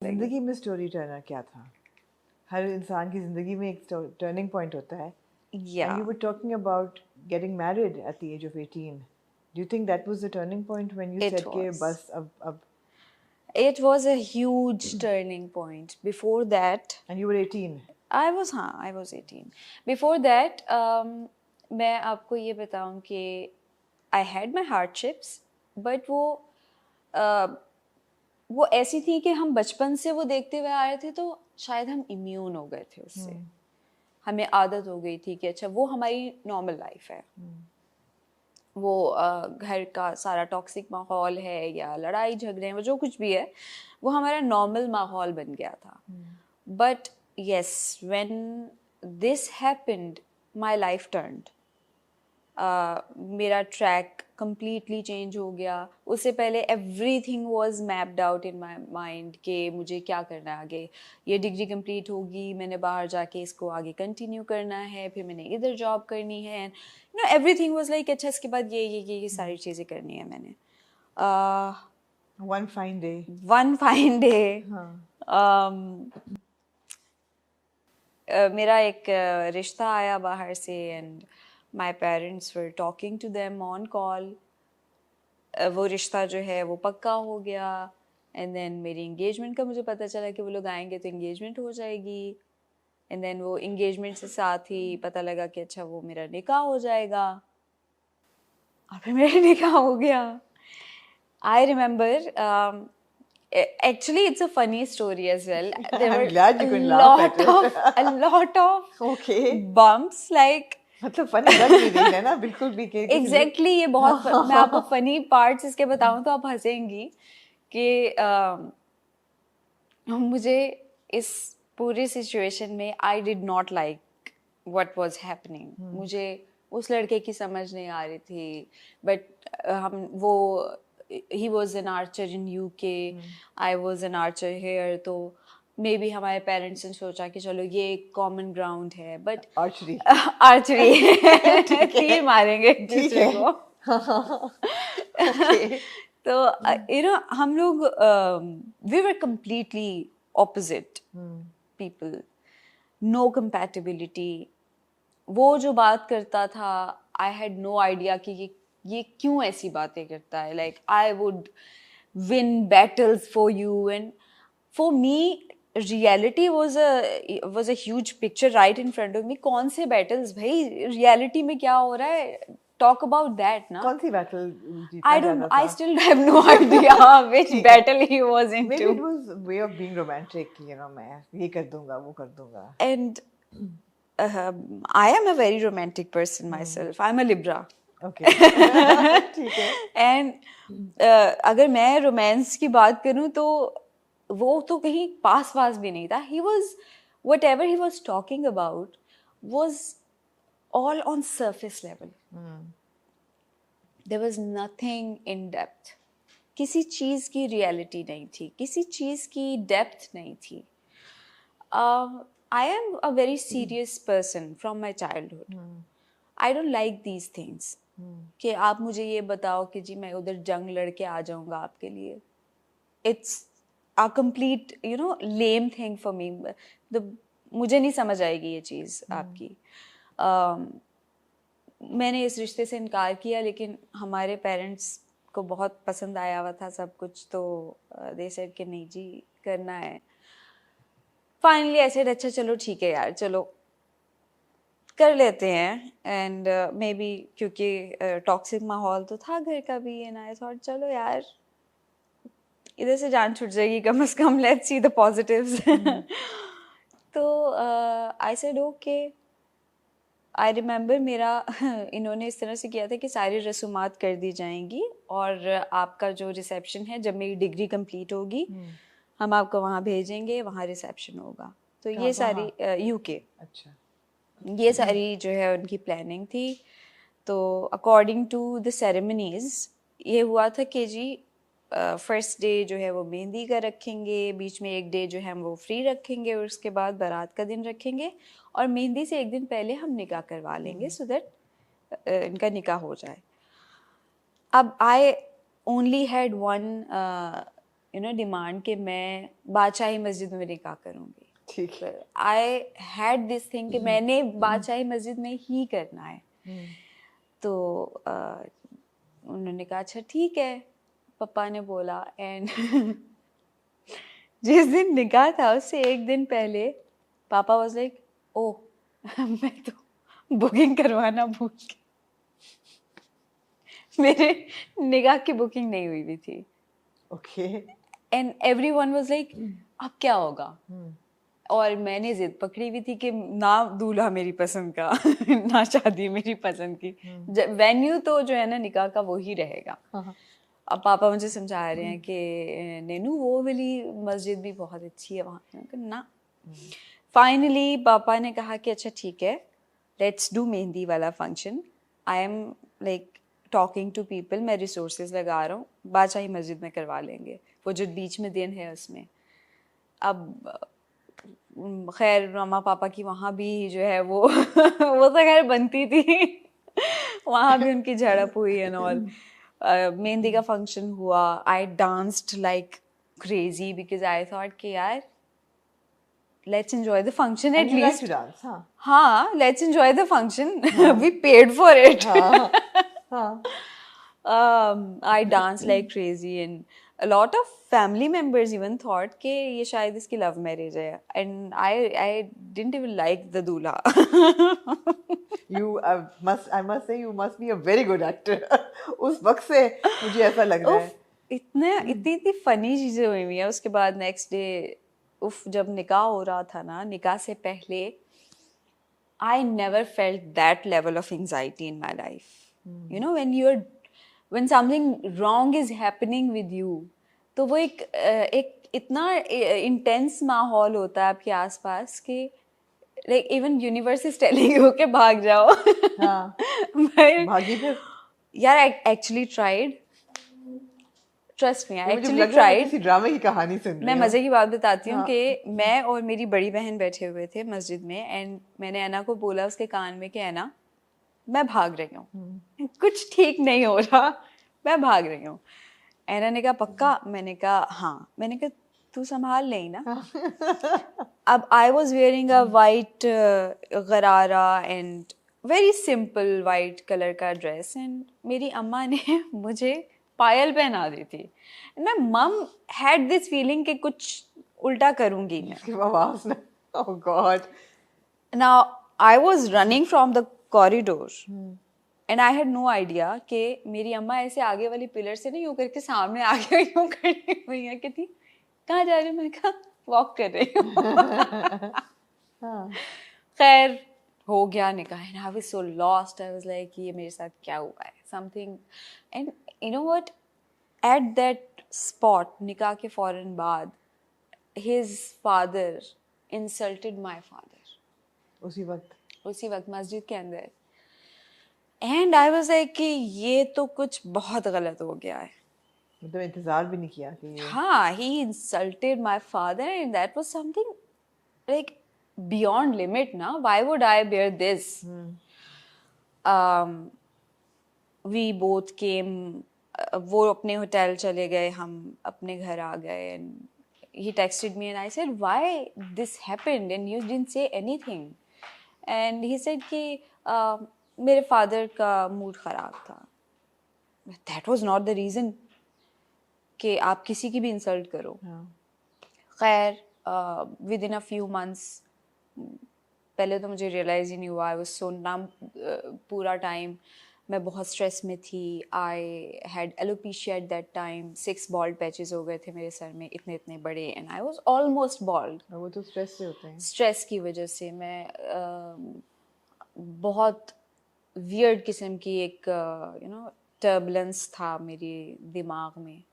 जिंदगी में story Turner क्या था? हर इंसान की जिंदगी में एक टर्निंग पॉइंट होता है. And you Yeah, were talking about getting married at the age of 18. Do you think that was the turning point when you it said कि was. बस अब It was a huge turning point. Before that, and you were 18. I was 18. Before that, मैं आपको ये बताऊं कि I had my hardships, but uh, वो ऐसी थी कि हम बचपन से वो देखते हुए आ रहे थे, तो शायद हम इम्यून हो गए थे उससे. हमें आदत हो गई थी कि अच्छा वो हमारी नॉर्मल लाइफ है. वो घर का सारा टॉक्सिक माहौल है या लड़ाई झगड़े वो जो कुछ भी है वो हमारा नॉर्मल माहौल बन गया था. But yes, when this happened my life turned. मेरा ट्रैक completely चेंज हो गया. उससे पहले everything was mapped out in my mind कि मुझे क्या करना है आगे. ये डिग्री कंप्लीट होगी, मैंने बाहर जाके इसको आगे कंटिन्यू करना है, फिर मैंने इधर जॉब करनी है. You know everything was like अच्छा इसके बाद ये सारी चीज़ें करनी है मैंने. One fine day. One fine day मेरा एक रिश्ता आया बाहर से and my parents were talking to them on call. वो रिश्ता जो है वो पक्का हो गया. एंड देन मेरी इंगेजमेंट का मुझे पता चला कि वो लोग आएंगे तो इंगेजमेंट हो जाएगी. एंड देन वो इंगेजमेंट से साथ ही पता लगा कि अच्छा वो मेरा निकाह हो जाएगा. और फिर मेरा निकाह हो गया. I remember actually it's a funny story as well. There I'm were glad you a can laugh at lot of Okay. bumps like मतलब फनी लग नहीं रही है ना बिल्कुल भी कि एग्जैक्टली ये बहुत मैं आपको फनी पार्ट्स इसके बताऊं तो आप हंसेंगी कि मुझे इस पूरी सिचुएशन में I did not like what was happening. मुझे उस लड़के की समझ नहीं आ रही थी. बट हम वो he was an Archer in UK, I was an Archer here. तो मे बी हमारे पेरेंट्स ने सोचा कि चलो ये एक कॉमन ग्राउंड है. बट आर्चरी आर्चरी तीर मारेंगे एक ठीक दूसरे है. को. Okay. तो यू नो हम लोग we were completely opposite people. No compatibility. वो जो बात करता था आई हैड नो आइडिया कि ये क्यों ऐसी बातें करता है. Like I would win battles for you and for me reality was a huge picture right in front of me. कौन से battles भाई, रियलिटी में क्या हो रहा है, talk about that ना. कौन सी बैटल जीतना चाहता था? I still have no idea which ठीक है. battle he was Maybe into. it was way of being romantic, मैं ये कर दूंगा वो कर दूंगा. And I am a very romantic person myself. I'm a Libra. Okay. ठीक है. And अगर मैं रोमांस की बात करूं तो वो तो कहीं पास पास भी नहीं था. He was whatever he was talking about was all on surface level. There was nothing in depth. किसी चीज की रियलिटी नहीं थी, किसी चीज की डेप्थ नहीं थी. I am a very serious person from my childhood. I don't like these things. कि आप मुझे ये बताओ कि जी मैं उधर जंग लड़के आ जाऊंगा आपके लिए. It's a complete, you know, lame thing for me. मुझे नहीं समझ आएगी ये चीज़ आपकी. मैंने इस रिश्ते से इनकार किया लेकिन हमारे पेरेंट्स को बहुत पसंद आया हुआ था सब कुछ. तो दे सेड कि नहीं जी करना है. फाइनली ऐसे अच्छा चलो ठीक है यार चलो कर लेते हैं. एंड मे बी क्योंकि टॉक्सिक माहौल तो था घर का भी. एंड आई थॉट चलो यार इधर से जान छूट जाएगी कम से कम. Let's see the positives. तो I said okay. I remember मेरा इन्होंने इस तरह से किया था कि सारी रसूमात कर दी जाएंगी और आपका जो रिसेप्शन है जब मेरी डिग्री कंप्लीट होगी हम आपको वहाँ भेजेंगे, वहाँ रिसेप्शन होगा. तो ये सारी यूके. अच्छा. ये सारी जो है उनकी प्लानिंग थी. तो अकॉर्डिंग टू द सेरेमनीज ये हुआ था कि जी फर्स्ट डे जो है वो मेहंदी का रखेंगे, बीच में एक डे जो है हम वो फ्री रखेंगे और उसके बाद बारात का दिन रखेंगे और मेहंदी से एक दिन पहले हम निकाह करवा लेंगे सो दैट इनका निकाह हो जाए. अब I only had one demand कि मैं बादशाही मस्जिद में निकाह करूँगी। ठीक है। आई हैड दिस थिंग कि मैंने बादशाही मस्जिद में ही करना है। तो उन्होंने कहा अच्छा ठीक है, पापा ने बोला। एंड जिस दिन निकाह था उससे एक दिन पहले पापा वाज लाइक ओह मैं तो बुकिंग करवाना भूल गई। मेरे निकाह की बुकिंग नहीं हुई थी। Okay. And everyone was like अब क्या होगा। और मैंने जिद पकड़ी हुई थी कि ना दूल्हा मेरी पसंद का ना शादी मेरी पसंद की, वेन्यू तो जो है ना निकाह का वो ही रहेगा। अब पापा मुझे समझा रहे हैं कि नैनू वो वाली मस्जिद भी बहुत अच्छी है वहाँ। मैंने कहा ना। फाइनली पापा ने कहा कि अच्छा ठीक है, लेट्स डू मेहंदी वाला function. I am like talking to people, मैं रिसोर्सेज लगा रहा हूँ, बादशाही मस्जिद में करवा लेंगे, वो जो बीच में दिन है उसमें। अब खैर मामा पापा की वहाँ भी जो है वो वो तो खैर बनती थी वहाँ भी उनकी झड़प हुई एंड ऑल। मेहंदी का फंक्शन हुआ। I danced like crazy because I thought कि यार let's enjoy the function at least. हाँ, let's enjoy the function, we paid for it. I danced like crazy and a lot of family members even thought कि ये शायद इसकी love marriage है, and I didn't even like the दूल्हा। I must say you must be a very good actor। उस वक्त से मुझे ऐसा लग रहा है। इतनी फनी चीजें हुई हुई है। उसके बाद नेक्स्ट डे जब निकाह हो रहा था ना, निकाह से पहले I never felt that level of anxiety in my life. You know, when something wrong is happening with you, तो वो एक इतना इंटेंस माहौल होता है आपके आसपास कि like even universe is telling you कि भाग जाओ। हाँ, भागी फिर? यार I actually tried. Trust me, I actually मुझे tried. किसी ड्रामे की कहानी सुन रही मैं हूँ। मजे की बात बताती हूँ कि मैं और मेरी बड़ी बहन बैठे हुए थे मस्जिद में एंड मैंने ऐना को बोला उसके कान में कि ऐना मैं भाग रही हूँ, कुछ ठीक नहीं हो रहा, मैं भाग रही हूँ। ऐना ने कहा पक्का? मैंने कहा हाँ। मैंने कहा तू संभाल लेगी ना। अब I was wearing a white gharara and very simple white colour का ड्रेस एंड मेरी अम्मा ने मुझे पायल पहना दी थी। ना मम हैड दिस फीलिंग कि कुछ उल्टा करूंगी मैं। Oh God. Now I was running from the corridor and I had no idea कि मेरी अम्मा ऐसे आगे वाली पिलर से नहीं यूं करके सामने आगे यूं खड़ी हुई है कि थी कहाँ जा रही हूँ। मैंने कहा वॉक कर रही हूँ। खैर हो गया निकाह and I was so lost. I was like ये मेरे साथ क्या हुआ है something and you know what, at that spot निकाह के फौरन बाद his father insulted my father। उसी वक्त मस्जिद के अंदर। and I was like कि ये तो कुछ बहुत गलत हो गया है। मतलब इंतजार भी नहीं किया कि ये। हाँ, he insulted my father and that was something like beyond limit ना। Why would I bear this? We both came, वो अपने होटल चले गए, हम अपने घर आ गए and he texted me and I said why this happened and you didn't say anything and he said कि मेरे फादर का मूड ख़राब था। That was not the reason कि आप किसी की भी इंसल्ट करो। खैर within a few months, पहले तो मुझे रियलाइज़ ही नहीं हुआ। आई वाज सो नम पूरा टाइम। मैं बहुत स्ट्रेस में थी। I had alopecia at that time. 6 bald patches हो गए थे मेरे सर में, इतने इतने बड़े and I was almost bald. वो तो स्ट्रेस से होते हैं। स्ट्रेस की वजह से मैं बहुत वियर्ड किस्म की एक टर्बुलेंस था मेरे दिमाग में